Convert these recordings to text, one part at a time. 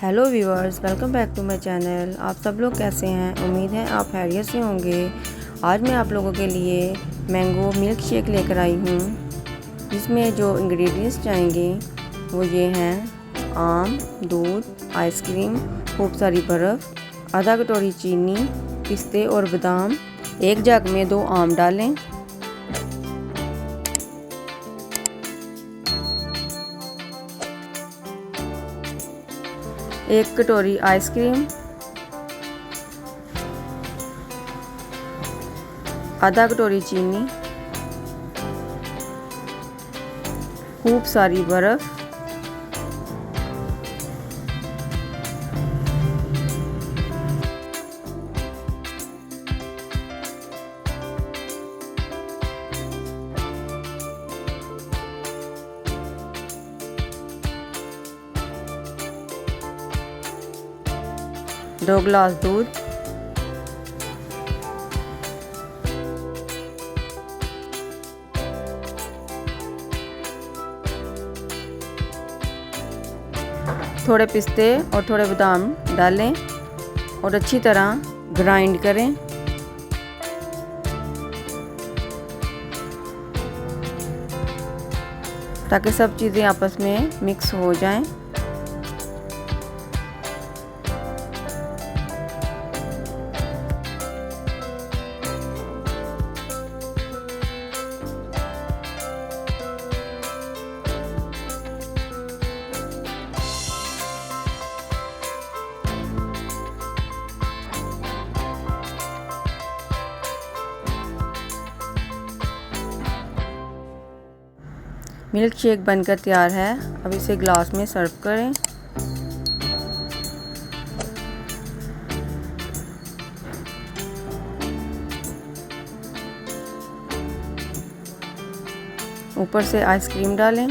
Hello viewers, welcome back to my channel. आप सब लोग कैसे हैं? उम्मीद है आप खैरियत से होंगे। आज मैं आप लोगों के लिए मैंगो मिल्क शेक लेकर आई हूँ। इसमें जो इंग्रेडिएंट्स जाएंगे वो ये हैं आम, दूध, आइसक्रीम, खूब सारी बर्फ़, आधा कटोरी चीनी, पिस्ते और बादाम। एक जग में 2 आम डालें। एक कटोरी आइसक्रीम, आधा कटोरी चीनी, खूब सारी बर्फ़, दो गिलास दूध, थोड़े पिस्ते और थोड़े बादाम डालें और अच्छी तरह ग्राइंड करें। ताकि सब चीज़ें आपस में मिक्स हो जाएं। मिल्क शेक बनकर तैयार है। अब इसे ग्लास में सर्व करें। ऊपर से आइसक्रीम डालें।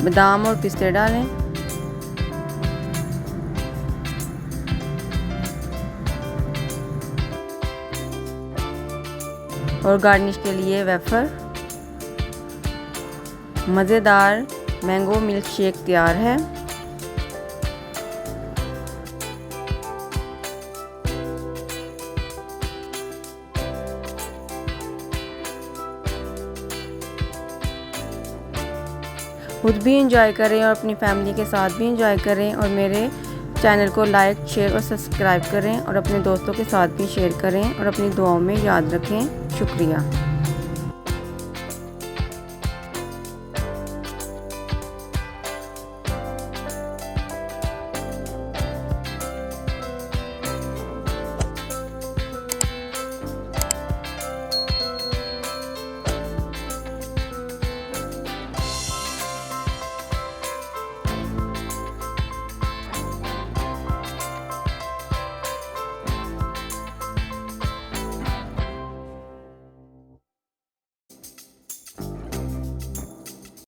बादाम और पिस्ते डालें। और गार्निश के लिए वेफर। मज़ेदार मैंगो मिल्क शेक तैयार है। खुद भी एंजॉय करें और अपनी फैमिली के साथ भी एंजॉय करें। और मेरे चैनल को लाइक, शेयर और सब्सक्राइब करें और अपने दोस्तों के साथ भी शेयर करें और अपनी दुआओं में याद रखें। शुक्रिया।